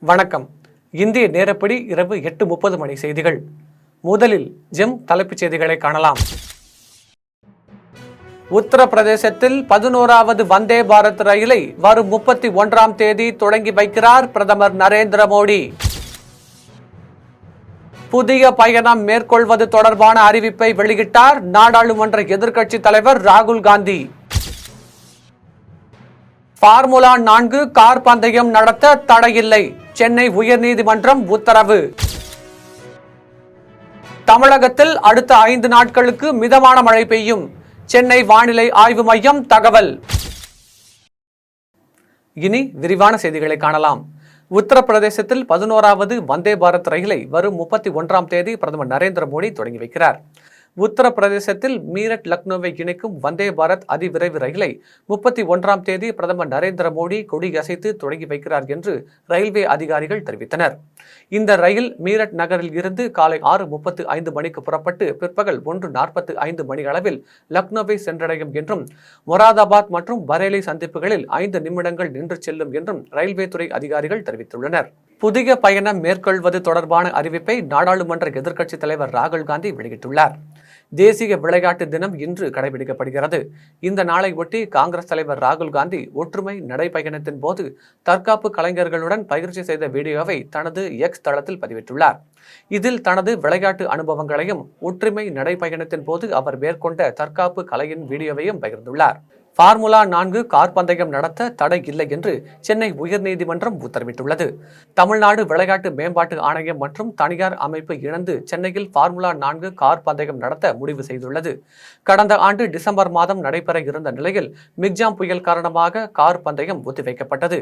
வணக்கம். இந்திய நேரப்படி இரவு 8:30 மணி செய்திகள். முதலில் தலைப்புச் செய்திகளை காணலாம். உத்தரப்பிரதேசத்தில் 11வது வந்தே பாரத் ரயிலை வரும் 31ஆம் தேதி தொடங்கி வைக்கிறார் பிரதமர் நரேந்திர மோடி. புதிய பயணம் மேற்கொள்வது தொடர்பான அறிவிப்பை வெளியிட்டார் நாடாளுமன்ற எதிர்க்கட்சித் தலைவர் ராகுல் காந்தி. ஃபார்முலா 4 கார் பந்தயம் நடத்த தடையில்லை, சென்னை உயர்நீதிமன்றம் உத்தரவு. தமிழகத்தில் அடுத்த 5 நாட்களுக்கு மிதமான மழை பெய்யும், சென்னை வானிலை ஆய்வு மையம் தகவல். இனி விரிவான செய்திகளை காணலாம். உத்தரப்பிரதேசத்தில் 11வது வந்தே பாரத் ரயிலை வரும் 31ஆம் தேதி பிரதமர் நரேந்திர மோடி தொடங்கி வைக்கிறார். உத்தரப்பிரதேசத்தில் மீரட் லக்னோவை இணைக்கும் வந்தே பாரத் அதிவிரைவு ரயிலை 31ஆம் தேதி பிரதமர் நரேந்திர மோடி கொடியசைத்து தொடங்கி வைக்கிறார் என்று ரயில்வே அதிகாரிகள் தெரிவித்தனர். இந்த ரயில் மீரட் நகரில் இருந்து காலை 6:35 மணிக்கு புறப்பட்டு பிற்பகல் 1:45 மணி அளவில் லக்னோவை சென்றடையும் என்றும் மொராதாபாத் மற்றும் பரேலி சந்திப்புகளில் 5 நிமிடங்கள் நின்று செல்லும் என்றும் ரயில்வே துறை அதிகாரிகள் தெரிவித்துள்ளனர். புதிய பயணம் மேற்கொள்வது தொடர்பான அறிவிப்பை நாடாளுமன்ற எதிர்க்கட்சித் தலைவர் ராகுல் காந்தி வெளியிட்டுள்ளார். தேசிய விளையாட்டு தினம் இன்று கடைபிடிக்கப்படுகிறது. இந்த நாளை ஒட்டி காங்கிரஸ் தலைவர் ராகுல் காந்தி ஒற்றுமை நடைபயணத்தின் போது தற்காப்பு கலைஞர்களுடன் பயிற்சி செய்த வீடியோவை தனது எக்ஸ் தளத்தில் பதிவிட்டுள்ளார். இதில் தனது விளையாட்டு அனுபவங்களையும் ஒற்றுமை நடைபயணத்தின் போது அவர் மேற்கொண்ட தற்காப்பு கலையின் வீடியோவையும் பகிர்ந்துள்ளார். ஃபார்முலா 4 கார் பந்தயம் நடத்த தடை இல்லை என்று சென்னை உயர்நீதிமன்றம் உத்தரவிட்டுள்ளது. தமிழ்நாடு விளையாட்டு மேம்பாட்டு ஆணையம் மற்றும் தனியார் அமைப்பு இணைந்து சென்னையில் ஃபார்முலா 4 கார் பந்தயம் நடத்த முடிவு செய்துள்ளது. கடந்த ஆண்டு டிசம்பர் மாதம் நடைபெற இருந்த நிலையில் மிக்ஜாம் புயல் காரணமாக கார் பந்தயம் ஒத்திவைக்கப்பட்டது.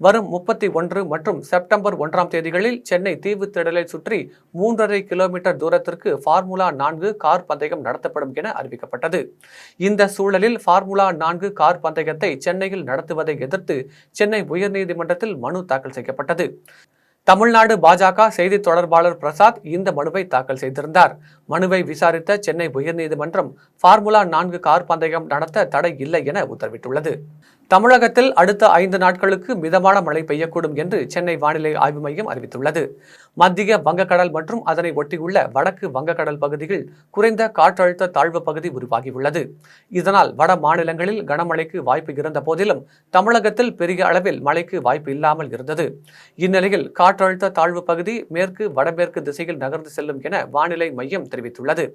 வரும் 31 மற்றும் செப்டம்பர் 1ஆம் தேதிகளில் சென்னை தீவுத்திடலை சுற்றி 3.5 கிலோமீட்டர் தூரத்திற்கு ஃபார்முலா 4 கார் பந்தயம் நடத்தப்படும் என அறிவிக்கப்பட்டது. இந்த சூழலில் ஃபார்முலா 4 கார் பந்தயத்தை சென்னையில் நடத்துவதை எதிர்த்து சென்னை உயர்நீதிமன்றத்தில் மனு தாக்கல் செய்யப்பட்டது. தமிழ்நாடு பாஜக செய்தி தொடர்பாளர் பிரசாத் இந்த மனுவை தாக்கல் செய்திருந்தார். மனுவை விசாரித்த சென்னை உயர்நீதிமன்றம் ஃபார்முலா 4 கார் பந்தயம் நடத்த தடை இல்லை என உத்தரவிட்டுள்ளது. தமிழகத்தில் அடுத்த 5 நாட்களுக்கு மிதமான மழை பெய்யக்கூடும் என்று சென்னை வானிலை ஆய்வு மையம் அறிவித்துள்ளது. மத்திய வங்கக்கடல் மற்றும் அதனை ஒட்டியுள்ள வடக்கு வங்கக்கடல் பகுதியில் குறைந்த காற்றழுத்த தாழ்வு பகுதி உருவாகியுள்ளது. இதனால் வட மாநிலங்களில் கனமழைக்கு வாய்ப்பு இருந்த போதிலும் தமிழகத்தில் பெரிய அளவில் மழைக்கு வாய்ப்பு இல்லாமல் இருந்தது. இந்நிலையில் காற்றழுத்த தாழ்வு பகுதி மேற்கு வடமேற்கு திசையில் நகர்ந்து செல்லும் என வானிலை மையம் தெரிவித்துள்ளது.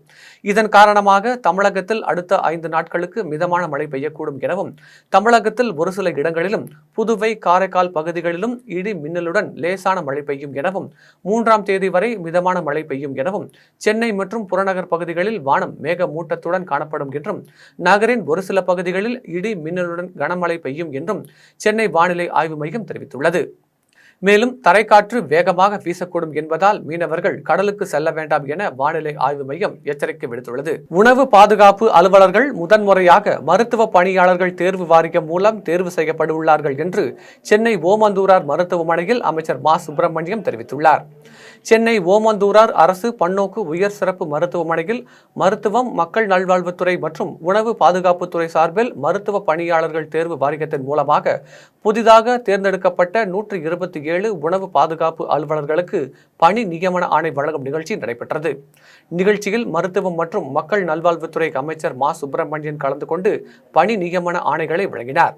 இதன் காரணமாக தமிழகத்தில் அடுத்த 5 நாட்களுக்கு மிதமான மழை பெய்யக்கூடும் எனவும் தமிழகத்தில் ஒரு சில இடங்களிலும் புதுவை காரைக்கால் பகுதிகளிலும் இடி மின்னலுடன் லேசான மழை பெய்யும் எனவும் 3ஆம் தேதி வரை மிதமான மழை பெய்யும் எனவும் சென்னை மற்றும் புறநகர் பகுதிகளில் வானம் மேகமூட்டத்துடன் காணப்படும் என்றும் நகரின் ஒரு சில பகுதிகளில் இடி மின்னலுடன் கனமழை பெய்யும் என்றும் சென்னை வானிலை ஆய்வு மையம் தெரிவித்துள்ளது. மேலும் தரைக்காற்று வேகமாக வீசக்கூடும் என்பதால் மீனவர்கள் கடலுக்கு செல்ல வேண்டாம் என வானிலை ஆய்வு மையம் எச்சரிக்கை விடுத்துள்ளது. உணவு பாதுகாப்பு அலுவலர்கள் முதன்முறையாக மருத்துவ பணியாளர்கள் தேர்வு வாரியம் மூலம் தேர்வு செய்யப்பட்டுள்ளார்கள் என்று சென்னை ஓமந்தூரார் மருத்துவமனையில் அமைச்சர் மா சுப்பிரமணியம் தெரிவித்துள்ளார். சென்னை ஓமந்தூரார் அரசு பன்னோக்கு உயர் சிறப்பு மருத்துவமனையில் மருத்துவம், மக்கள் நல்வாழ்வுத்துறை மற்றும் உணவு பாதுகாப்புத்துறை சார்பில் மருத்துவ பணியாளர்கள் தேர்வு வாரியத்தின் மூலமாக புதிதாக தேர்ந்தெடுக்கப்பட்ட 127 உணவு பாதுகாப்பு அலுவலர்களுக்கு பணி நியமன ஆணை வழங்கும் நிகழ்ச்சி நடைபெற்றது. நிகழ்ச்சியில் மருத்துவம் மற்றும் மக்கள் நல்வாழ்வுத்துறை அமைச்சர் மா சுப்பிரமணியன் கலந்து கொண்டு பணி நியமன ஆணைகளை வழங்கினார்.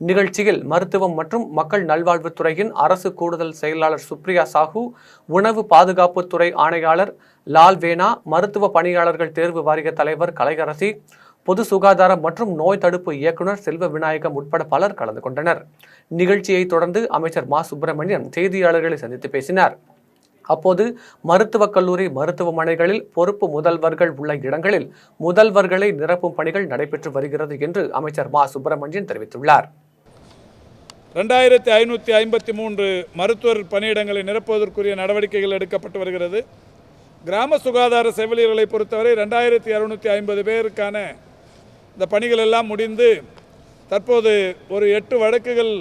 நிகழ்ச்சியில் மருத்துவம் மற்றும் மக்கள் நல்வாழ்வுத்துறையின் அரசு கூடுதல் செயலாளர் சுப்ரியா சாஹூ, உணவு பாதுகாப்புத்துறை ஆணையாளர் லால்வேனா, மருத்துவ பணியாளர்கள் தேர்வு வாரிய தலைவர் கலையரசி, பொது சுகாதாரம் மற்றும் நோய் தடுப்பு இயக்குநர் செல்வ விநாயகம் உட்பட பலர் கலந்து கொண்டனர். நிகழ்ச்சியை தொடர்ந்து அமைச்சர் மா சுப்பிரமணியன் செய்தியாளர்களை சந்தித்து பேசினார். அப்போது மருத்துவக் கல்லூரி மருத்துவமனைகளில் பொறுப்பு முதல்வர்கள் உள்ள இடங்களில் முதல்வர்களை நிரப்பும் பணிகள் நடைபெற்று வருகிறது என்று அமைச்சர் மா சுப்பிரமணியன் தெரிவித்துள்ளார். 2553 மருத்துவர் பணியிடங்களை நிரப்புவதற்குரிய நடவடிக்கைகள் எடுக்கப்பட்டு வருகிறது. கிராம சுகாதார செவிலியர்களை பொறுத்தவரை 2650 பேருக்கான இந்த பணிகள் எல்லாம் முடிந்து தற்போது ஒரு 8 வழக்குகள்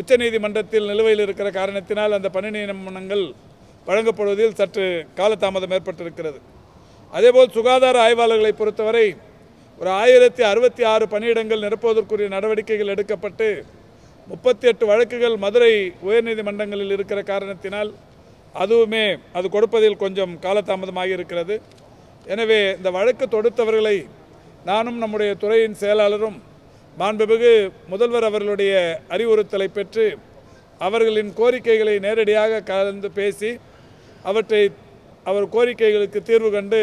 உச்சநீதிமன்றத்தில் நிலுவையில் இருக்கிற காரணத்தினால் அந்த பணி நியமனங்கள் வழங்கப்படுவதில் சற்று காலதாமதம் ஏற்பட்டிருக்கிறது. அதேபோல் சுகாதார ஆய்வாளர்களை பொறுத்தவரை ஒரு 1066 பணியிடங்கள் நிரப்புவதற்குரிய நடவடிக்கைகள் எடுக்கப்பட்டு 38 வழக்குகள் மதுரை உயர்நீதிமன்றங்களில் இருக்கிற காரணத்தினால் அதுவுமே அது கொடுப்பதில் கொஞ்சம் காலதாமதமாகி இருக்கிறது. எனவே இந்த வழக்கு தொடுத்தவர்களை நானும் நம்முடைய துறையின் செயலாளரும் மாண்புமிகு முதல்வர் அவர்களுடைய அறிவுறுத்தலை பெற்று அவர்களின் கோரிக்கைகளை நேரடியாக கலந்து பேசி அவர் கோரிக்கைகளுக்கு தீர்வு கண்டு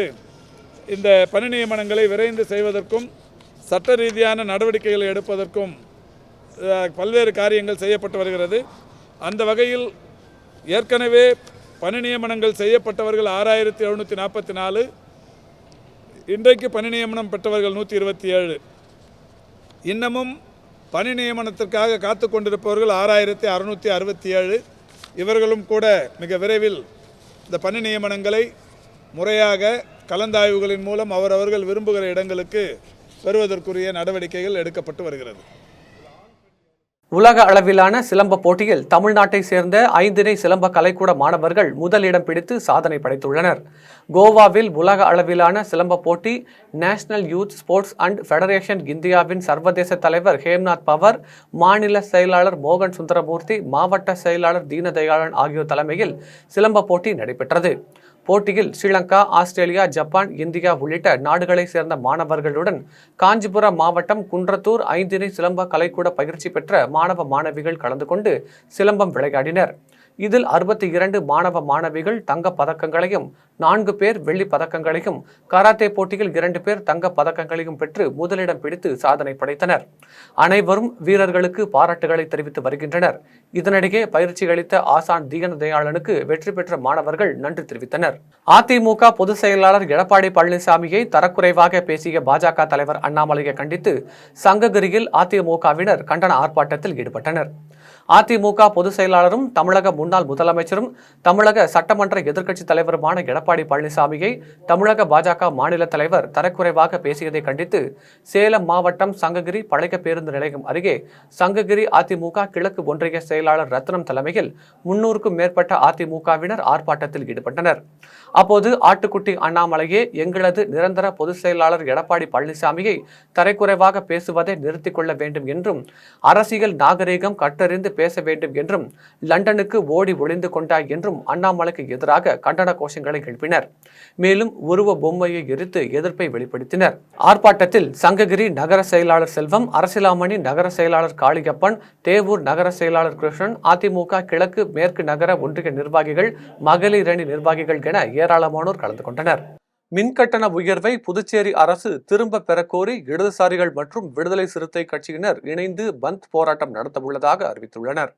இந்த பணி நியமனங்களை விரைந்து செய்வதற்கும் சட்ட ரீதியான நடவடிக்கைகளை எடுப்பதற்கும் பல்வேறு காரியங்கள் செய்யப்பட்டு வருகிறது. அந்த வகையில் ஏற்கனவே பணி நியமனங்கள் செய்யப்பட்டவர்கள் 6744, இன்றைக்கு பணி நியமனம் பெற்றவர்கள் 127, இன்னமும் பணி நியமனத்திற்காக காத்து கொண்டிருப்பவர்கள் 6667. இவர்களும் கூட மிக விரைவில் இந்த பணி நியமனங்களை முறையாக கலந்தாய்வுகளின் மூலம் அவரவர்கள் விரும்புகிற இடங்களுக்கு பெறுவதற்குரிய நடவடிக்கைகள் எடுக்கப்பட்டு வருகிறது. உலக அளவிலான சிலம்ப போட்டியில் தமிழ்நாட்டை சேர்ந்த 5 இணை சிலம்ப கலைக்கூட மாணவர்கள் முதலிடம் பிடித்து சாதனை படைத்துள்ளனர். கோவாவில் உலக அளவிலான சிலம்ப போட்டி national youth sports and federation இந்தியாவின் சர்வதேச தலைவர் ஹேம்நாத் பவர், மாநில செயலாளர் மோகன் சுந்தரமூர்த்தி, மாவட்ட செயலாளர் தீனதயாளன் ஆகியோர் தலைமையில் சிலம்ப போட்டி நடைபெற்றது. போட்டியில் ஸ்ரீலங்கா, ஆஸ்திரேலியா, ஜப்பான், இந்தியா உள்ளிட்ட நாடுகளை சேர்ந்த மாணவர்களுடன் காஞ்சிபுரம் மாவட்டம் குன்றத்தூர் 5 இணை சிலம்ப கலைக்கூட பயிற்சி பெற்ற மாணவ மாணவிகள் கலந்து கொண்டு சிலம்பம் விளையாடினர். இதில் 62 மாணவ மாணவிகள் தங்கப் பதக்கங்களையும் 4 பேர் வெள்ளிப் பதக்கங்களையும், கராத்தே போட்டியில் 2 பேர் தங்கப் பதக்கங்களையும் பெற்று முதலிடம் பிடித்து சாதனை படைத்தனர். அனைவரும் வீரர்களுக்கு பாராட்டுகளை தெரிவித்து வருகின்றனர். இதனிடையே பயிற்சி அளித்த ஆசான் தீனதயாளனுக்கு வெற்றி பெற்ற மாணவர்கள் நன்றி தெரிவித்தனர். அதிமுக பொதுச் செயலாளர் எடப்பாடி பழனிசாமியை தரக்குறைவாக பேசிய பாஜக தலைவர் அண்ணாமலையை கண்டித்து சங்ககிரியில் அதிமுகவினர் கண்டன ஆர்ப்பாட்டத்தில் ஈடுபட்டனர். அதிமுக பொதுச் செயலாளரும் தமிழக முன்னாள் முதலமைச்சரும் தமிழக சட்டமன்ற எதிர்க்கட்சி தலைவருமான எடப்பாடி பழனிசாமியை தமிழக பாஜக மாநில தலைவர் தரக்குறைவாக பேசியதை கண்டித்து சேலம் மாவட்டம் சங்ககிரி பழைய பேருந்து நிலையம் அருகே சங்ககிரி அதிமுக கிழக்கு ஒன்றிய செயலாளர் ரத்னம் தலைமையில் 300க்கும் மேற்பட்ட அதிமுகவினர் ஆர்ப்பாட்டத்தில் ஈடுபட்டனர். அப்போது ஆட்டுக்குட்டி அண்ணாமலையே எங்களது நிரந்தர பொதுச் செயலாளர் எடப்பாடி பழனிசாமியை தரைக்குறைவாக பேசுவதை நிறுத்திக் கொள்ள வேண்டும் என்றும், அரசியல் நாகரீகம் கற்றறிந்து பேச வேண்டும் என்றும், லண்டனுக்கு ஓடி ஒளிந்து கொண்டாய் என்றும் அண்ணாமலைக்கு எதிராக கண்டன கோஷங்களை எழுப்பினர். மேலும் உருவ பொம்மையை எரித்து எதிர்ப்பை வெளிப்படுத்தினர். ஆர்ப்பாட்டத்தில் சங்ககிரி நகர செயலாளர் செல்வம், அரசிலாமணி நகர செயலாளர் காளியப்பன், தேவூர் நகர செயலாளர் கிருஷ்ணன், அதிமுக கிழக்கு மேற்கு நகர ஒன்றிய நிர்வாகிகள், மகளிர் அணி நிர்வாகிகள் என ஏராளமானோர் கலந்து கொண்டனர். மின்கட்டண உயர்வை புதுச்சேரி அரசு திரும்ப பெறக்கோரி இடதுசாரிகள் மற்றும் விடுதலை சிறுத்தை கட்சியினர் இணைந்து பந்த் போராட்டம் நடத்த உள்ளதாக அறிவித்துள்ளனர்.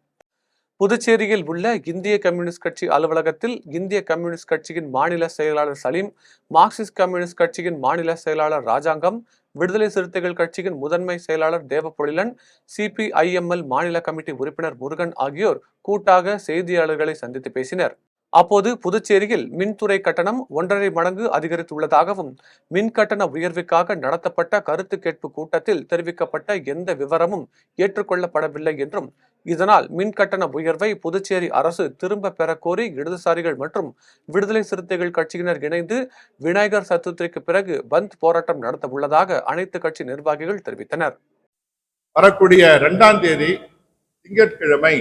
புதுச்சேரியில் உள்ள இந்திய கம்யூனிஸ்ட் கட்சி அலுவலகத்தில் இந்திய கம்யூனிஸ்ட் கட்சியின் மாநில செயலாளர் சலீம், மார்க்சிஸ்ட் கம்யூனிஸ்ட் கட்சியின் மாநில செயலாளர் ராஜாங்கம், விடுதலை சிறுத்தைகள் கட்சியின் முதன்மை செயலாளர் தேவப்பொழிலன், CPIML மாநில கமிட்டி உறுப்பினர் முருகன் ஆகியோர் கூட்டாக செய்தியாளர்களை சந்தித்து பேசினர். அப்போது புதுச்சேரியில் மின்துறை கட்டணம் 1.5 மடங்கு அதிகரித்துள்ளதாகவும், மின் கட்டண உயர்வுக்காக நடத்தப்பட்ட கருத்து கேட்பு கூட்டத்தில் தெரிவிக்கப்பட்ட எந்த விவரமும் ஏற்றுக்கொள்ளப்படவில்லை என்றும், இதனால் மின் கட்டண உயர்வை புதுச்சேரி அரசு திரும்ப பெற கோரி இடதுசாரிகள் மற்றும் விடுதலை சிறுத்தைகள் கட்சியினர் இணைந்து விநாயகர் சதுர்த்திக்கு பிறகு பந்த் போராட்டம் நடத்த உள்ளதாக அனைத்து கட்சி நிர்வாகிகள் தெரிவித்தனர். வரக்கூடிய 2ஆம் தேதி திங்கட்கிழமை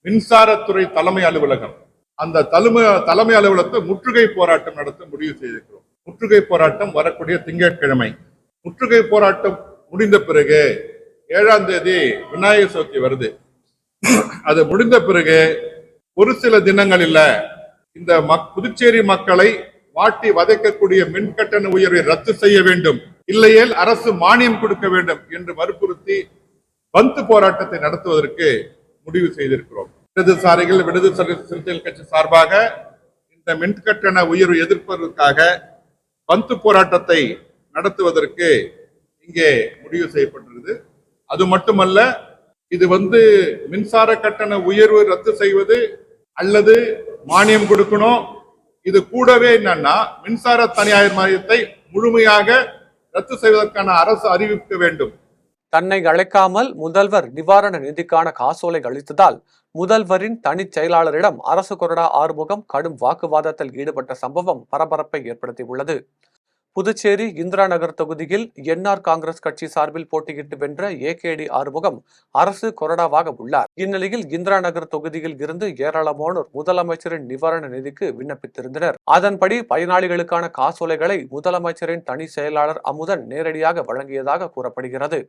மின்சாரத்துறை தலைமை அலுவலகம், அந்த தலைமை அலுவலகத்தை முற்றுகை போராட்டம் நடத்த முடிவு செய்திருக்கிறோம். முற்றுகை போராட்டம் வரக்கூடிய திங்கட்கிழமை. முற்றுகை போராட்டம் முடிந்த பிறகு 7ஆம் தேதி விநாயகர் சதுர்த்தி வருது. அது முடிந்த பிறகு ஒரு சில தினங்களில் இந்த புதுச்சேரி மக்களை வாட்டி வதைக்கக்கூடிய மின் கட்டண உயர்வை ரத்து செய்ய வேண்டும், இல்லையேல் அரசு மானியம் கொடுக்க வேண்டும் என்று வற்புறுத்தி பந்த் போராட்டத்தை நடத்துவதற்கு முடிவு செய்திருக்கிறோம். இடதுசாரிகள் விடுதலை சிறுத்தைகள் கட்சி சார்பாக இந்த மின் கட்டண உயர்வு எதிர்ப்பதற்காக பந்த் போராட்டத்தை நடத்துவதற்கு இங்கே முடிவு செய்யப்பட்டிருந்தது. அது மட்டுமல்ல, இது மின்சார கட்டண உயர்வு ரத்து செய்வது அல்லது மானியம் கொடுக்கணும். இது கூடவே என்னன்னா மின்சார தனியார் மையத்தை முழுமையாக ரத்து செய்வதற்கான அரசு அறிவிக்க வேண்டும். தன்னை அழைக்காமல் முதல்வர் நிவாரண நிதிக்கான காசோலை அளித்ததால் முதல்வரின் தனிச் செயலாளரிடம் அரசு கொறடா ஆறுமுகம் கடும் வாக்குவாதத்தில் ஈடுபட்ட சம்பவம் பரபரப்பை ஏற்படுத்தியுள்ளது. புதுச்சேரி இந்திரா நகர் தொகுதியில் என்ஆர் காங்கிரஸ் கட்சி சார்பில் போட்டியிட்டு வென்ற ஏகேடி ஆறுமுகம் அரசு கொறடாவாக உள்ளார். இந்நிலையில் இந்திரா நகர் தொகுதியில் இருந்து ஏராளமானோர் முதலமைச்சரின் நிவாரண நிதிக்கு விண்ணப்பித்திருந்தனர். அதன்படி பயனாளிகளுக்கான காசோலைகளை முதலமைச்சரின் தனி செயலாளர் அமுதன் நேரடியாக வழங்கியதாக கூறப்படுகிறது.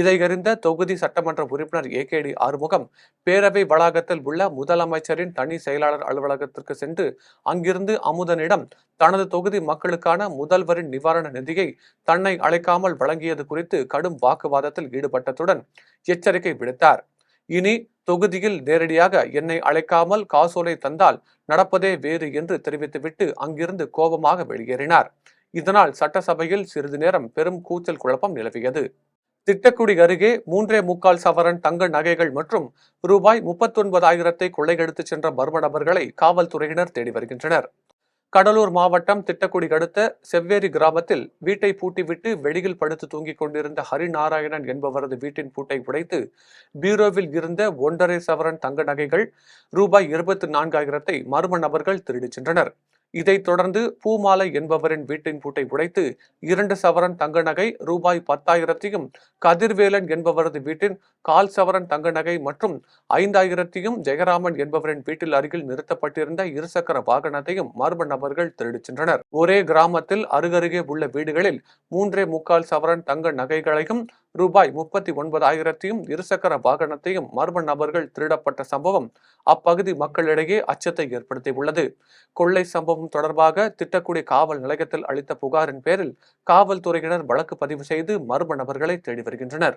இதை அறிந்த தொகுதி சட்டமன்ற உறுப்பினர் ஏகேடி ஆறுமுகம் பேரவை வளாகத்தில் உள்ள முதலமைச்சரின் தனி செயலாளர் அலுவலகத்திற்கு சென்று அங்கிருந்து அமுதனிடம் தனது தொகுதி மக்களுக்கான முதல்வரின் நிவாரண நிதியை தன்னை அழைக்காமல் வழங்கியது குறித்து கடும் வாக்குவாதத்தில் ஈடுபட்டதுடன் எச்சரிக்கை விடுத்தார். இனி தொகுதியில் நேரடியாக என்னை அழைக்காமல் காசோலை தந்தால் நடப்பதே வேறு என்று தெரிவித்துவிட்டு அங்கிருந்து கோபமாக வெளியேறினார். இதனால் சட்டசபையில் சிறிது நேரம் பெரும் கூச்சல் குழப்பம் நிலவியது. திட்டக்குடி அருகே 3.25 சவரன் தங்க நகைகள் மற்றும் ரூபாய் 39,000 கொள்ளையடித்து சென்ற மர்ம நபர்களை காவல்துறையினர் தேடி வருகின்றனர். கடலூர் மாவட்டம் திட்டக்குடி அடுத்த செவ்வேரி கிராமத்தில் வீட்டை பூட்டிவிட்டு வெளியில் படுத்து தூங்கிக் கொண்டிருந்த ஹரிநாராயணன் என்பவரது வீட்டின் பூட்டை உடைத்து பீரோவில் இருந்த 1.5 சவரன் தங்க நகைகள் ரூபாய் 24,000 மர்ம நபர்கள் திருடிச் சென்றனர். இதைத் தொடர்ந்து பூமாலை என்பவரின் வீட்டின் பூட்டை உடைத்து 2 சவரன் தங்க நகை ரூபாய் 10,000 கதிர்வேலன் என்பவரது வீட்டின் 1/4 சவரன் தங்க நகை மற்றும் 5,000 ஜெயராமன் என்பவரின் வீட்டில் அருகில் நிறுத்தப்பட்டிருந்த இருசக்கர வாகனத்தையும் மர்ம நபர்கள் திருடிச் சென்றனர். ஒரே கிராமத்தில் அருகருகே உள்ள வீடுகளில் 3.25 சவரன் தங்க நகைகளையும் ரூபாய் 39,000 இருசக்கர வாகனத்தையும் மர்ம நபர்கள் திருடப்பட்ட சம்பவம் அப்பகுதி மக்களிடையே அச்சத்தை ஏற்படுத்தியுள்ளது. கொள்ளை சம்பவம் தொடர்பாக திட்டக்குடி காவல் நிலையத்தில் அளித்த புகாரின் பேரில் காவல்துறையினர் வழக்கு பதிவு செய்து மர்ம நபர்களை தேடி வருகின்றனர்.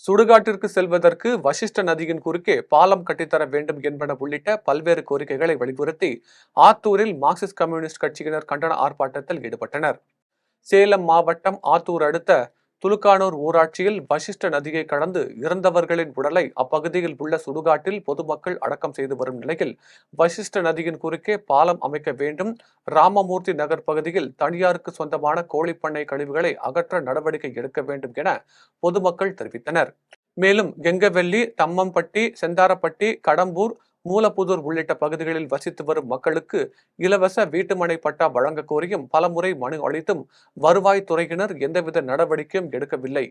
சுடுகாட்டிற்கு செல்வதற்கு வசிஷ்ட நதியின் குறுக்கே பாலம் கட்டித்தர வேண்டும் என்பன உள்ளிட்ட பல்வேறு கோரிக்கைகளை வலியுறுத்தி ஆத்தூரில் மார்க்சிஸ்ட் கம்யூனிஸ்ட் கட்சியினர் கண்டன ஆர்ப்பாட்டத்தில் ஈடுபட்டனர். சேலம் மாவட்டம் ஆத்தூர் அடுத்த துலுக்கானூர் ஊராட்சியில் வசிஷ்ட நதியை கடந்து இறந்தவர்களின் உடலை அப்பகுதியில் உள்ள சுடுகாட்டில் பொதுமக்கள் அடக்கம் செய்து வரும் நிலையில் வசிஷ்ட நதியின் குறுக்கே பாலம் அமைக்க வேண்டும், ராமமூர்த்தி நகர் பகுதியில் தனியாருக்கு சொந்தமான கோழிப்பண்ணை கழிவுகளை அகற்ற நடவடிக்கை எடுக்க வேண்டும் என பொதுமக்கள் தெரிவித்தனர். மேலும் கெங்கவெள்ளி, தம்மம்பட்டி, செந்தாரப்பட்டி, கடம்பூர், மூலப்புதூர் உள்ளிட்ட பகுதிகளில் வசித்து வரும் மக்களுக்கு இலவச வீட்டுமனை பட்டா வழங்க கோரியும் பலமுறை மனு அளித்தும் வருவாய்த்துறையினர் எந்தவித நடவடிக்கையும் எடுக்கவில்லை.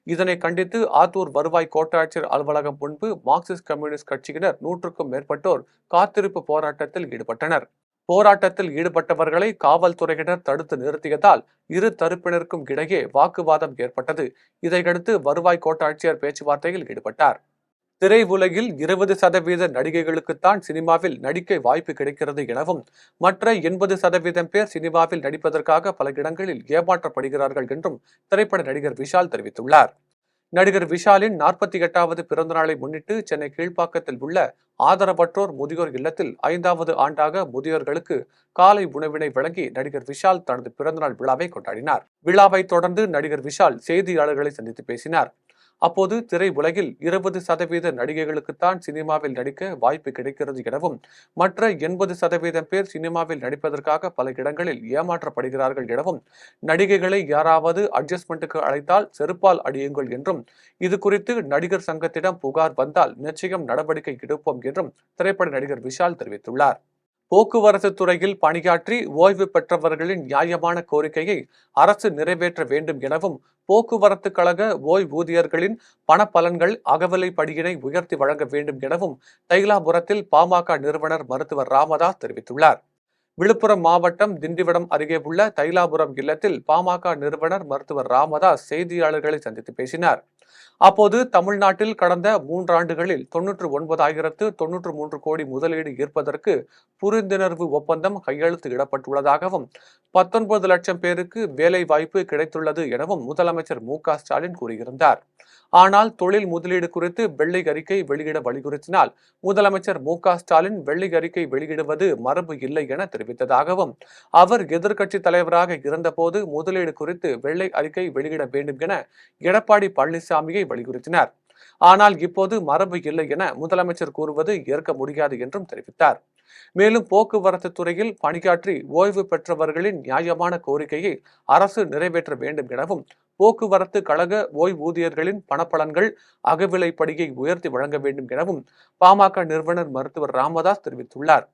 இதனை கண்டித்து ஆத்தூர் வருவாய் கோட்டாட்சியர் அலுவலகம் முன்பு மார்க்சிஸ்ட் கம்யூனிஸ்ட் கட்சியினர் 100க்கும் மேற்பட்டோர் காத்திருப்பு போராட்டத்தில் ஈடுபட்டனர். போராட்டத்தில் ஈடுபட்டவர்களை காவல்துறையினர் தடுத்து நிறுத்தியதால் இரு தரப்பினருக்கும் இடையே வாக்குவாதம் ஏற்பட்டது. இதையடுத்து வருவாய் கோட்டாட்சியர் பேச்சுவார்த்தையில் ஈடுபட்டார். திரை உலகில் 20% நடிகைகளுக்குத்தான் சினிமாவில் நடிக்க வாய்ப்பு கிடைக்கிறது எனவும் மற்ற 80% பேர் சினிமாவில் நடிப்பதற்காக பல இடங்களில் ஏமாற்றப்படுகிறார்கள் என்றும் திரைப்பட நடிகர் விஷால் தெரிவித்துள்ளார். நடிகர் விஷாலின் 48வது பிறந்த நாளை முன்னிட்டு சென்னை கீழ்ப்பாக்கத்தில் உள்ள ஆதரவற்றோர் முதியோர் இல்லத்தில் 5வது ஆண்டாக முதியோர்களுக்கு காலை உணவினை வழங்கி நடிகர் விஷால் தனது பிறந்தநாள் விழாவை கொண்டாடினார். விழாவை தொடர்ந்து நடிகர் விஷால் செய்தியாளர்களை சந்தித்து பேசினார். அப்போது திரை உலகில் 20% நடிகைகளுக்குத்தான் சினிமாவில் நடிக்க வாய்ப்பு கிடைக்கிறது எனவும் மற்ற 80% பேர் சினிமாவில் நடிப்பதற்காக பல இடங்களில் ஏமாற்றப்படுகிறார்கள் எனவும் நடிகைகளை யாராவது அட்ஜஸ்ட்மெண்ட்டுக்கு அழைத்தால் செருப்பால் அடியுங்கள் என்றும் இது குறித்து நடிகர் சங்கத்திடம் புகார் வந்தால் நிச்சயம் நடவடிக்கை எடுப்போம் என்றும் திரைப்பட நடிகர் விஷால் தெரிவித்துள்ளார். போக்குவரத்து துறையில் பணியாற்றி ஓய்வு பெற்றவர்களின் நியாயமான கோரிக்கையை அரசு நிறைவேற்ற வேண்டும் எனவும் போக்குவரத்து கழக ஓய்வூதியர்களின் பணப்பலன்கள் அகவிலைப்படியினை உயர்த்தி வழங்க வேண்டும் எனவும் தைலாபுரத்தில் பாமக நிறுவனர் மருத்துவர் ராமதாஸ் தெரிவித்துள்ளார். விழுப்புரம் மாவட்டம் திண்டிவனம் அருகே உள்ள தைலாபுரம் இல்லத்தில் பாமக நிறுவனர் மருத்துவர் ராமதாஸ் செய்தியாளர்களை சந்தித்து பேசினார். அப்போது தமிழ்நாட்டில் கடந்த 3 ஆண்டுகளில் 99,093 கோடி முதலீடு ஈர்ப்பதற்கு புரிந்துணர்வு ஒப்பந்தம் கையெழுத்து இடப்பட்டுள்ளதாகவும் 19 லட்சம் பேருக்கு வேலை வாய்ப்பு கிடைத்துள்ளது எனவும் முதலமைச்சர் மு.க. ஸ்டாலின் கூறியிருந்தார். ஆனால் தொழில் முதலீடு குறித்து வெள்ளை அறிக்கை வெளியிட வலியுறுத்தினால் முதலமைச்சர் மு.க. ஸ்டாலின் வெள்ளை அறிக்கை வெளியிடுவது மரபு இல்லை என தெரிவித்ததாகவும் அவர் எதிர்க்கட்சி தலைவராக இருந்தபோது முதலீடு குறித்து வெள்ளை அறிக்கை வெளியிட வேண்டும் என எடப்பாடி பழனிசாமியை வலியுறுத்தினார். ஆனால் இப்போது மரபு இல்லை என முதலமைச்சர் கூறுவது ஏற்க முடியாது என்றும் தெரிவித்தார். மேலும் போக்குவரத்து துறையில் பணியாற்றி ஓய்வு பெற்றவர்களின் நியாயமான கோரிக்கையை அரசு நிறைவேற்ற வேண்டும் எனவும் போக்குவரத்து கழக ஓய்வூதியர்களின் பணப்பலன்கள் அகவிலைப்படியை உயர்த்தி வழங்க வேண்டும் எனவும் பாமக நிறுவனர் மருத்துவர் ராமதாஸ் தெரிவித்துள்ளார்.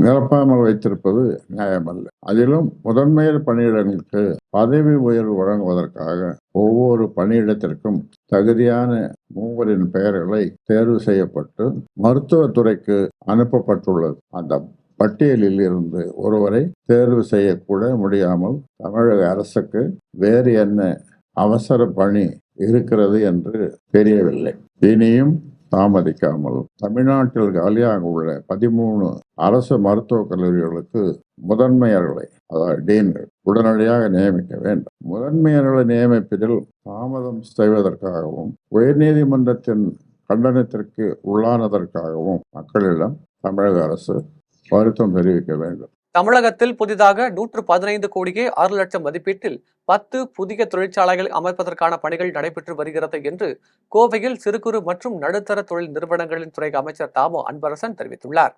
நிரப்பாமல் வைத்திருப்பது நியாயமல்ல. அதிலும் முதன்மையர் பணியிடங்களுக்கு பதவி உயர்வு வழங்குவதற்காக ஒவ்வொரு பணியிடத்திற்கும் தகுதியான மூவரின் பெயர்களை தேர்வு செய்யப்பட்டு மருத்துவத்துறைக்கு அனுப்பப்பட்டுள்ளது. அந்த பட்டியலில் இருந்து ஒருவரை தேர்வு செய்யக்கூட முடியாமல் தமிழக அரசுக்கு வேறு என்ன அவசர பணி இருக்கிறது என்று தெரியவில்லை. இனியும் தாமதிக்காமல் தமிழ்நாட்டில் காலியாக உள்ள 13 அரசு மருத்துவக் கல்லூரிகளுக்கு முதன்மையர்களை, அதாவது டீன்கள், உடனடியாக நியமிக்க வேண்டும். முதன்மையர்களை நியமிப்பதில் தாமதம் செய்வதற்காகவும் உயர்நீதிமன்றத்தின் கண்டனத்திற்கு உள்ளானதற்காகவும் மக்களிடம் தமிழக அரசு வருத்தம் தெரிவிக்க வேண்டும். தமிழகத்தில் புதிதாக 115 கோடியே 6 லட்சம் மதிப்பீட்டில் 10 புதிய தொழிற்சாலைகள் அமைப்பதற்கான பணிகள் நடைபெற்று வருகிறது என்று கோவையில் சிறு குறு மற்றும் நடுத்தர தொழில் நிறுவனங்களின் துறை அமைச்சர் தாமோ அன்பரசன் தெரிவித்துள்ளார்.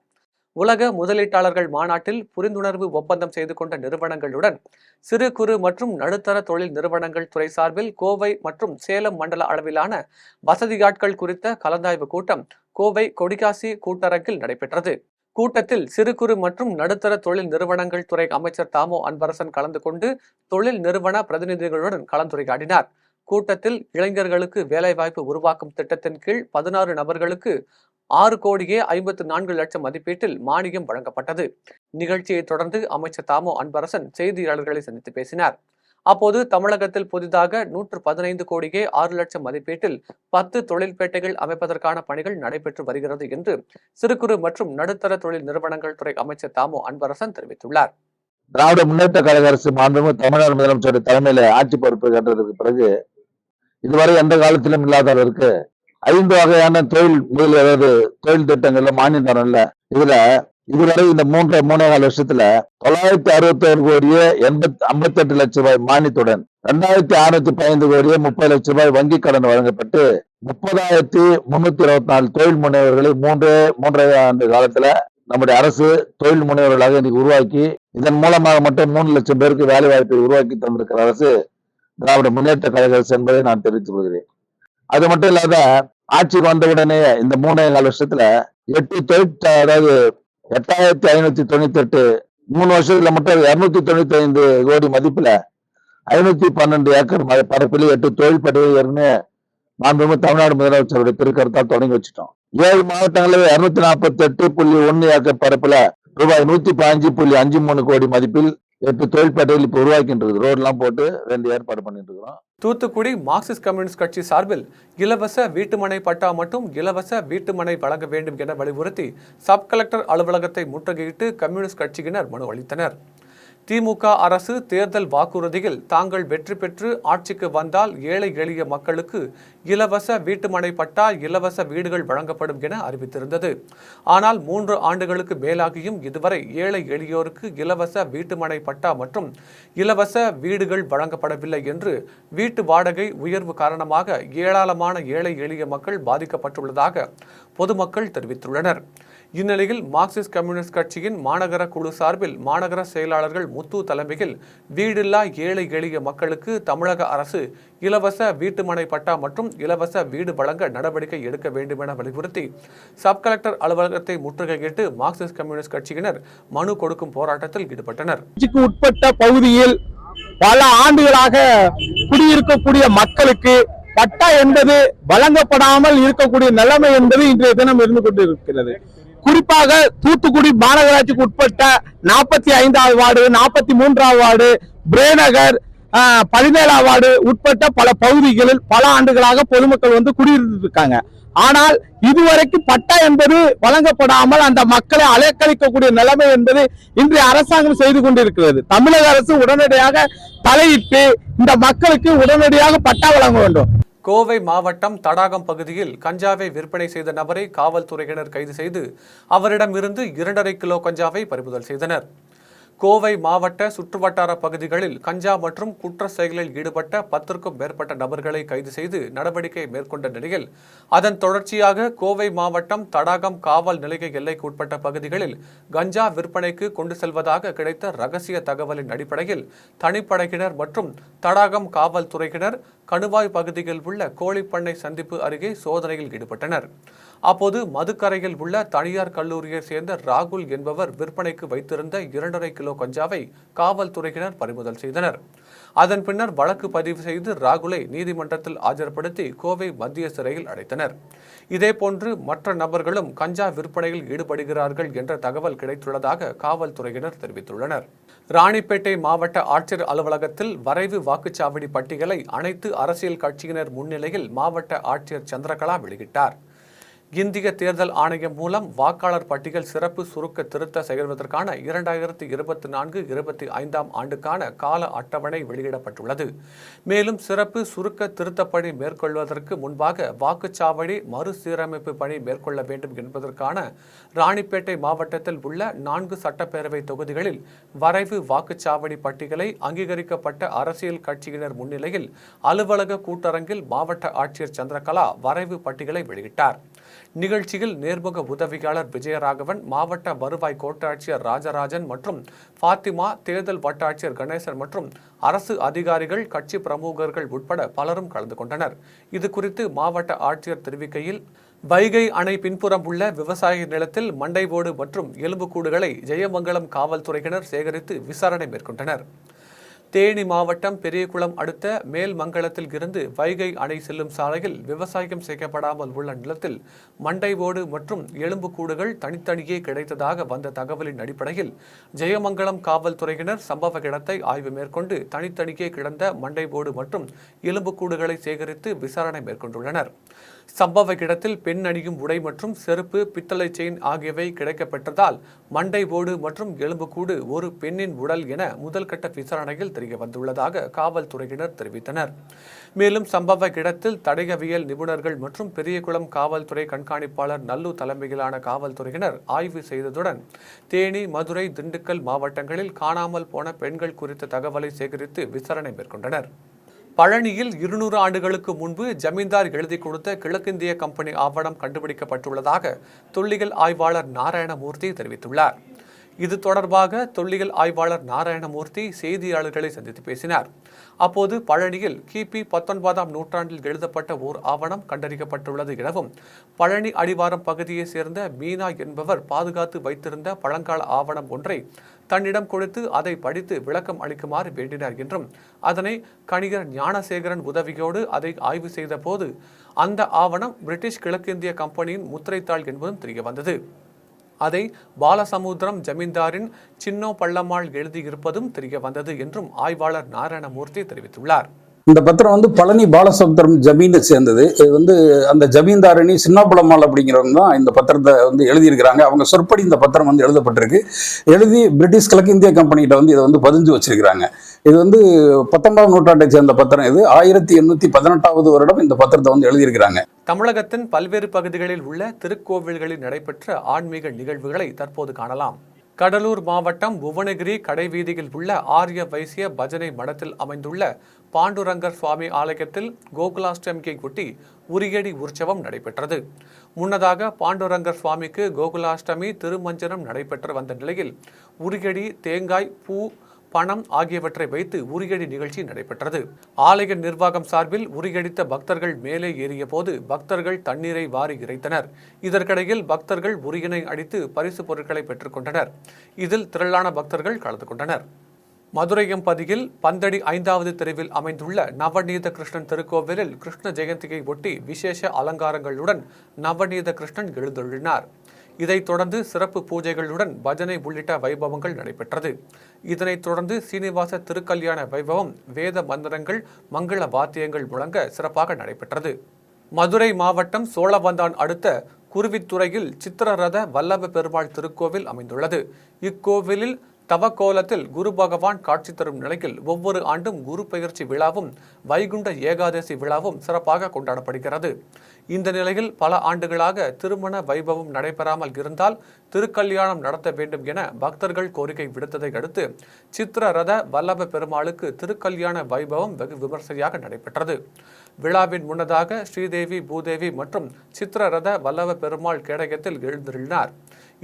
உலக முதலீட்டாளர்கள் மாநாட்டில் புரிந்துணர்வு ஒப்பந்தம் செய்து கொண்ட நிறுவனங்களுடன் சிறு குறு மற்றும் நடுத்தர தொழில் நிறுவனங்கள் துறை சார்பில் கோவை மற்றும் சேலம் மண்டல அளவிலான வசதியாட்கள் குறித்த கலந்தாய்வு கூட்டம் கோவை கொடிகாசி கூட்டரங்கில் நடைபெற்றது. கூட்டத்தில் சிறு குறு மற்றும் நடுத்தர தொழில் நிறுவனங்கள் துறை அமைச்சர் தாமோ அன்பரசன் கலந்து கொண்டு தொழில் நிறுவன பிரதிநிதிகளுடன் கலந்துரையாடினார். கூட்டத்தில் இளைஞர்களுக்கு வேலைவாய்ப்பு உருவாக்கும் திட்டத்தின் கீழ் 16 நபர்களுக்கு 6 கோடியே 54 லட்சம் மதிப்பீட்டில் மானியம் வழங்கப்பட்டது. நிகழ்ச்சியை தொடர்ந்து அமைச்சர் தாமோ அன்பரசன் செய்தியாளர்களை சந்தித்து பேசினார். அப்போது தமிழகத்தில் புதிதாக 115 கோடியே 6 லட்சம் மதிப்பீட்டில் 10 தொழில்பேட்டைகள் அமைப்பதற்கான பணிகள் நடைபெற்று வருகிறது என்று சிறு குறு மற்றும் நடுத்தர தொழில் நிறுவனங்கள் துறை அமைச்சர் தாமோ அன்பரசன் தெரிவித்துள்ளார். திராவிட முன்னேற்ற கழக அரசு மாண்புமிகு தமிழ்நாடு முதலமைச்சர் தலைமையில ஆட்சி பொறுப்பு ஏற்றதற்கு பிறகு இதுவரை எந்த காலத்திலும் இல்லாதவருக்கு 5 வகையான தொழில் முதல், அதாவது தொழில் திட்டங்கள்ல மானியம் தரல. இதுவரை இந்த 3.5 வருஷத்துல 961 கோடியே 58 லட்சம் ரூபாய் மானியத்துடன் 2615 கோடியே 30 லட்சம் ரூபாய் வங்கி கடன் வழங்கப்பட்டு 30,324 தொழில் முனைவர்களை 3.5 ஆண்டு காலத்துல நம்முடைய அரசு தொழில் முனைவர்களாக இன்னைக்கு உருவாக்கி, இதன் மூலமாக மட்டும் 3 லட்சம் பேருக்கு வேலை வாய்ப்பை உருவாக்கி தந்திருக்கிற அரசு திராவிட முன்னேற்ற கழக அரசு என்பதை நான் தெரிவித்துக் கொள்கிறேன். அது மட்டும் இல்லாத ஆட்சிக்கு வந்தவுடனே இந்த 3.5 வருஷத்துல 8 தொழில், அதாவது 8,598, 3 வருஷத்துல மட்டும் 295 கோடி மதிப்புல 512 ஏக்கர் பரப்பில் 8 தொழில் பட்டியல் மாண்புமிகு தமிழ்நாடு முதலமைச்சருடைய திருக்கரத்தால் தொடங்கி வச்சுட்டோம். 7 மாவட்டங்களில் 248.1 ஏக்கர் பரப்புல ரூபாய் 115.53 கோடி மதிப்பில் 8 தொழில் பட்டியல் இப்ப உருவாக்கின்றது. ரோடு எல்லாம் போட்டு 2 ஏற்பாடு பண்ணிட்டு இருக்கிறோம். தூத்துக்குடி மார்க்சிஸ்ட் கம்யூனிஸ்ட் கட்சி சார்பில் இலவச வீட்டுமனை பட்டா மற்றும் இலவச வீட்டுமனை வழங்க வேண்டும் என வலியுறுத்தி சப் கலெக்டர் அலுவலகத்தை முற்றுகையிட்டு கம்யூனிஸ்ட் கட்சியினர் மனு அளித்தனர். திமுக அரசு தேர்தல் வாக்குறுதியில் தாங்கள் வெற்றி பெற்று ஆட்சிக்கு வந்தால் ஏழை எளிய மக்களுக்கு இலவச வீட்டுமனை பட்டா, இலவச வீடுகள் வழங்கப்படும் என அறிவித்திருந்தது. ஆனால் 3 ஆண்டுகளுக்கு மேலாகியும் இதுவரை ஏழை எளியோருக்கு இலவச வீட்டுமனை பட்டா மற்றும் இலவச வீடுகள் வழங்கப்படவில்லை என்று வீட்டு வாடகை உயர்வு காரணமாக ஏராளமான ஏழை எளிய மக்கள் பாதிக்கப்பட்டுள்ளதாக பொதுமக்கள் தெரிவித்துள்ளனர். இந்நிலையில் மார்க்சிஸ்ட் கம்யூனிஸ்ட் கட்சியின் மாநகர குழு சார்பில் மாநகர செயலாளர்கள் முத்து தலைமையில் வீடில்லா ஏழை எளிய மக்களுக்கு தமிழக அரசு இலவச வீட்டுமனை பட்டா மற்றும் இலவச வீடு வழங்க நடவடிக்கை எடுக்க வேண்டும் என வலியுறுத்தி சப் கலெக்டர் அலுவலகத்தை முற்றுகையிட்டு மார்க்சிஸ்ட் கம்யூனிஸ்ட் கட்சியினர் மனு கொடுக்கும் போராட்டத்தில் ஈடுபட்டனர். உட்பட்ட பகுதியில் பல ஆண்டுகளாக குடியிருக்கக்கூடிய மக்களுக்கு பட்டா என்பது வழங்கப்படாமல் இருக்கக்கூடிய நிலைமை என்பது இன்றைய தினம் இருந்து கொண்டிருக்கிறது. குறிப்பாக தூத்துக்குடி மாநகராட்சிக்கு உட்பட்ட 45வது வார்டு, 43வது வார்டு, பிரேநகர், 17வது வார்டு உட்பட்ட பல பகுதிகளில் பல ஆண்டுகளாக பொதுமக்கள் வந்து குடியிருந்திருக்காங்க. ஆனால் இதுவரைக்கும் பட்டா என்பது வழங்கப்படாமல் அந்த மக்களை அலைக்கழிக்கக்கூடிய நிலைமை என்பது இன்றைய அரசாங்கம் செய்து கொண்டிருக்கிறது. தமிழக அரசு உடனடியாக தலையிட்டு இந்த மக்களுக்கு உடனடியாக பட்டா வழங்க வேண்டும். கோவை மாவட்டம் தடாகம் பகுதியில் கஞ்சாவை விற்பனை செய்த நபரை காவல்துறையினர் கைது செய்து அவரிடமிருந்து 2.5 கிலோ கஞ்சாவை பறிமுதல் செய்தனர். கோவை மாவட்ட சுற்றுவட்டார பகுதிகளில் கஞ்சா மற்றும் குற்ற செயலில் ஈடுபட்ட 10க்கும் மேற்பட்ட நபர்களை கைது செய்து நடவடிக்கை மேற்கொண்ட நிலையில் அதன் தொடர்ச்சியாக கோவை மாவட்டம் தடாகம் காவல் நிலைய எல்லைக்கு உட்பட்ட பகுதிகளில் கஞ்சா விற்பனைக்கு கொண்டு செல்வதாக கிடைத்த ரகசிய தகவலின் அடிப்படையில் தனிப்படையினர் மற்றும் தடாகம் காவல்துறையினர் கணுவாய் பகுதியில் உள்ள கோழிப்பண்ணை சந்திப்பு அருகே சோதனையில் ஈடுபட்டனர். அப்போது மதுக்கரையில் உள்ள தனியார் கல்லூரியைச் சேர்ந்த ராகுல் என்பவர் விற்பனைக்கு வைத்திருந்த 2.5 கிலோ கஞ்சாவை காவல்துறையினர் பறிமுதல் செய்தனர். அதன் பின்னர் வழக்கு பதிவு செய்து ராகுலை நீதிமன்றத்தில் ஆஜர்படுத்தி கோவை மத்திய சிறையில் அடைத்தனர். இதேபோன்று மற்ற நபர்களும் கஞ்சா விற்பனையில் ஈடுபடுகிறார்கள் என்ற தகவல் கிடைத்துள்ளதாக காவல்துறையினர் தெரிவித்துள்ளனர். ராணிப்பேட்டை மாவட்ட ஆட்சியர் அலுவலகத்தில் வரைவு வாக்குச்சாவடி பட்டியலை அனைத்து அரசியல் கட்சியினர் முன்னிலையில் மாவட்ட ஆட்சியர் சந்திரகலா வெளியிட்டார். இந்திய தேர்தல் ஆணையம் மூலம் வாக்காளர் பட்டியல் சிறப்பு சுருக்க திருத்த செய்வதற்கான 2024-25 ஆண்டுக்கான கால அட்டவணை வெளியிடப்பட்டுள்ளது. மேலும் சிறப்பு சுருக்க திருத்த பணி மேற்கொள்வதற்கு முன்பாக வாக்குச்சாவடி மறுசீரமைப்பு பணி மேற்கொள்ள வேண்டும் என்பதற்கான ராணிப்பேட்டை மாவட்டத்தில் உள்ள 4 சட்டப்பேரவை தொகுதிகளில் வரைவு வாக்குச்சாவடி பட்டியலை அங்கீகரிக்கப்பட்ட அரசியல் கட்சியினர் முன்னிலையில் அலுவலக கூட்டரங்கில் மாவட்ட ஆட்சியர் சந்திரகலா வரைவு பட்டியலை வெளியிட்டார். நிகழ்ச்சியில் நேர்முக உதவியாளர் விஜயராகவன், மாவட்ட வருவாய் கோட்டாட்சியர் ராஜராஜன் மற்றும் பாத்திமா, தேர்தல் வட்டாட்சியர் கணேசன் மற்றும் அரசு அதிகாரிகள், கட்சி பிரமுகர்கள் உட்பட பலரும் கலந்து கொண்டனர். இது குறித்து மாவட்ட ஆட்சியர் தெரிவிக்கையில், வைகை அணை பின்புறம் உள்ள விவசாய நிலத்தில் மண்டை ஓடு மற்றும் எலும்புக்கூடுகளை ஜெயமங்கலம் காவல்துறையினர் சேகரித்து விசாரணை மேற்கொண்டனர். தேனி மாவட்டம் பெரியகுளம் அடுத்த மேல்மங்கலத்தில் இருந்து வைகை அணை செல்லும் சாலையில் விவசாயம் செய்யப்படாமல் உள்ள நிலத்தில் மண்டை ஓடு மற்றும் எலும்புக்கூடுகள் தனித்தனியே கிடைத்ததாக வந்த தகவலின் அடிப்படையில் ஜெயமங்கலம் காவல்துறையினர் சம்பவ இடத்தை ஆய்வு மேற்கொண்டு தனித்தனியே கிடந்த மண்டை ஓடு மற்றும் எலும்புக்கூடுகளை சேகரித்து விசாரணை மேற்கொண்டுள்ளனர். சம்பவ இடத்தில் பெண் அணியும் உடை மற்றும் செருப்பு, பித்தளை செயின் ஆகியவை கிடைக்கப்பெற்றதால் மண்டை ஓடு மற்றும் எலும்புக்கூடு ஒரு பெண்ணின் உடல் என முதல்கட்ட விசாரணையில் தெரிய வந்துள்ளதாக காவல்துறையினர் தெரிவித்தனர். மேலும் சம்பவ இடத்தில் தடயவியல் நிபுணர்கள் மற்றும் பெரியகுளம் காவல்துறை கண்காணிப்பாளர் நல்லு தலைமையிலான காவல்துறையினர் ஆய்வு செய்ததுடன் தேனி, மதுரை, திண்டுக்கல் மாவட்டங்களில் காணாமல் போன பெண்கள் குறித்த தகவலை சேகரித்து விசாரணை மேற்கொண்டனர். பழனியில் 200 ஆண்டுகளுக்கு முன்பு ஜமீன்தார் எழுதி கொடுத்த கிழக்கிந்திய கம்பெனி ஆவணம் கண்டுபிடிக்கப்பட்டுள்ளதாக தொல்லியல் ஆய்வாளர் நாராயணமூர்த்தி தெரிவித்துள்ளார். இது தொடர்பாக தொல்லியல் ஆய்வாளர் நாராயணமூர்த்தி செய்தியாளர்களை சந்தித்து பேசினார். அப்போது பழனியில் கிபி 19ஆம் நூற்றாண்டில் எழுதப்பட்ட ஓர் ஆவணம் கண்டறியப்பட்டுள்ளது எனவும், பழனி அடிவாரம் பகுதியைச் சேர்ந்த மீனா என்பவர் பாதுகாத்து வைத்திருந்த பழங்கால ஆவணம் ஒன்றை தன்னிடம் கொடுத்து அதை படித்து விளக்கம் அளிக்குமாறு வேண்டினார் என்றும், அதனை கணிகர் ஞானசேகரன் உதவியோடு அதை ஆய்வு செய்த போது அந்த ஆவணம் பிரிட்டிஷ் கிழக்கிந்திய கம்பெனியின் முத்திரைத்தாள் என்பதும் தெரியவந்தது. அதை பாலசமுத்திரம் ஜமீன்தாரின் சின்னோ பள்ளம்மாள் எழுதியிருப்பதும் தெரிய வந்தது என்றும் ஆய்வாளர் நாராயணமூர்த்தி தெரிவித்துள்ளார். இந்த பத்திரம் பழனி பாலசமுத்திரம் ஜமீனை சேர்ந்தது. இது அந்த ஜமீன்தாரணி சின்னப்பள்ளம்மாள் அப்படிங்கிறவங்க தான் இந்த பத்திரத்தை எழுதியிருக்கிறாங்க. அவங்க சொற்படி இந்த பத்திரம் எழுதப்பட்டிருக்கு. எழுதி பிரிட்டிஷ் கிழக்கிந்திய கம்பெனிகிட்ட இதை பதிஞ்சு வச்சிருக்கிறாங்க. இது 19ஆம் நூற்றாண்டை சேர்ந்த பத்திரம். இது 1818வது வருடம் இந்த பத்திரத்தை எழுதியிருக்கிறாங்க. தமிழகத்தின் பல்வேறு பகுதிகளில் உள்ள திருக்கோவில்களில் நடைபெற்ற ஆன்மீக நிகழ்வுகளை தற்போது காணலாம். கடலூர் மாவட்டம் புவனகிரி கடைவீதியில் உள்ள ஆரிய வைசிய பஜனை மடத்தில் அமைந்துள்ள பாண்டுரங்கர் சுவாமி ஆலயத்தில் கோகுலாஷ்டமியை ஒட்டி உரியடி உற்சவம் நடைபெற்றது. முன்னதாக பாண்டுரங்கர் சுவாமிக்கு கோகுலாஷ்டமி திருமஞ்சனம் நடைபெற்று வந்த நிலையில் உரியடி, தேங்காய், பூ, பணம் ஆகியவற்றை வைத்து உரியடி நிகழ்ச்சி நடைபெற்றது. ஆலய நிர்வாகம் சார்பில் உரியடித்த பக்தர்கள் மேலே ஏறிய போது பக்தர்கள் தண்ணீரை வாரி இறைத்தனர். இதற்கிடையில் பக்தர்கள் உரியனை அடித்து பரிசு பொருட்களை பெற்றுக் கொண்டனர். இதில் திரளான பக்தர்கள் கலந்து கொண்டனர். மதுரையம்பதியில் பந்தடி 5வது தெருவில் அமைந்துள்ள நவநீத கிருஷ்ணன் திருக்கோவிலில் கிருஷ்ண ஜெயந்தியை ஒட்டி விசேஷ அலங்காரங்களுடன் நவநீத கிருஷ்ணன் எழுந்தருளினார். இதைத் தொடர்ந்து சிறப்பு பூஜைகளுடன் பஜனை உள்ளிட்ட வைபவங்கள் நடைபெற்றது. இதனைத் தொடர்ந்து சீனிவாச திருக்கல்யாண வைபவம், வேத மந்திரங்கள், மங்கள வாத்தியங்கள் முழங்க சிறப்பாக நடைபெற்றது. மதுரை மாவட்டம் சோழவந்தான் அடுத்த குருவித்துறையில் சித்திரரத வல்லப பெருமாள் திருக்கோவில் அமைந்துள்ளது. இக்கோவிலில் தவக்கோலத்தில் குரு பகவான் காட்சி தரும் நிலையில் ஒவ்வொரு ஆண்டும் குரு பெயர்ச்சி விழாவும் வைகுண்ட ஏகாதசி விழாவும் சிறப்பாக கொண்டாடப்படுகிறது. இந்த நிலையில் பல ஆண்டுகளாக திருமண வைபவம் நடைபெறாமல் இருந்தால் திருக்கல்யாணம் நடத்த வேண்டும் என பக்தர்கள் கோரிக்கை விடுத்ததை அடுத்து சித்திரரத வல்லப பெருமாளுக்கு திருக்கல்யாண வைபவம் வெகு விமர்சையாக நடைபெற்றது. விழாவின் முன்னதாக ஸ்ரீதேவி, பூதேவி மற்றும் சித்திரரத வல்லப பெருமாள் கேடயத்தில் எழுந்தருளினார்.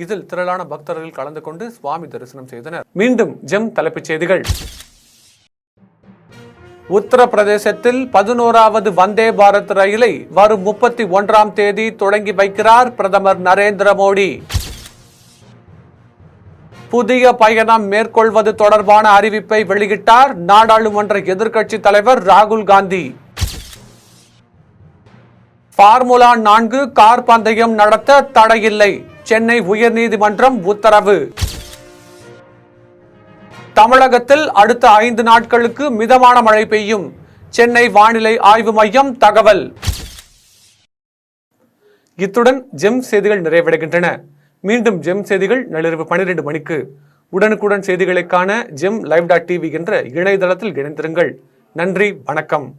இதில் திரளான பக்தர்கள் கலந்து கொண்டு சுவாமி தரிசனம் செய்தனர். மீண்டும் ஜெம் தலைப்புச் செய்திகள். உத்தரப்பிரதேசத்தில் 11வது வந்தே பாரத் ரயிலை வரும் 31ஆம் தேதி தொடங்கி வைக்கிறார் பிரதமர் நரேந்திர மோடி. புதிய பயணம் மேற்கொள்வது தொடர்பான அறிவிப்பை வெளியிட்டார் நாடாளுமன்ற எதிர்க்கட்சி தலைவர் ராகுல் காந்தி. பார்முலா 4 கார் பந்தயம் நடத்த தடையில்லை, சென்னை உயர்நீதிமன்றம் உத்தரவு. தமிழகத்தில் அடுத்த 5 நாட்களுக்கு மிதமான மழை பெய்யும், சென்னை வானிலை ஆய்வு மையம் தகவல். இத்துடன் ஜெம் செய்திகள் நிறைவடைகின்றன. மீண்டும் ஜெம் செய்திகள் நள்ளிரவு 12 மணிக்கு. உடனுக்குடன் செய்திகளுக்கான GemLive.tv என்ற இணையதளத்தில் இணைந்திருங்கள். நன்றி, வணக்கம்.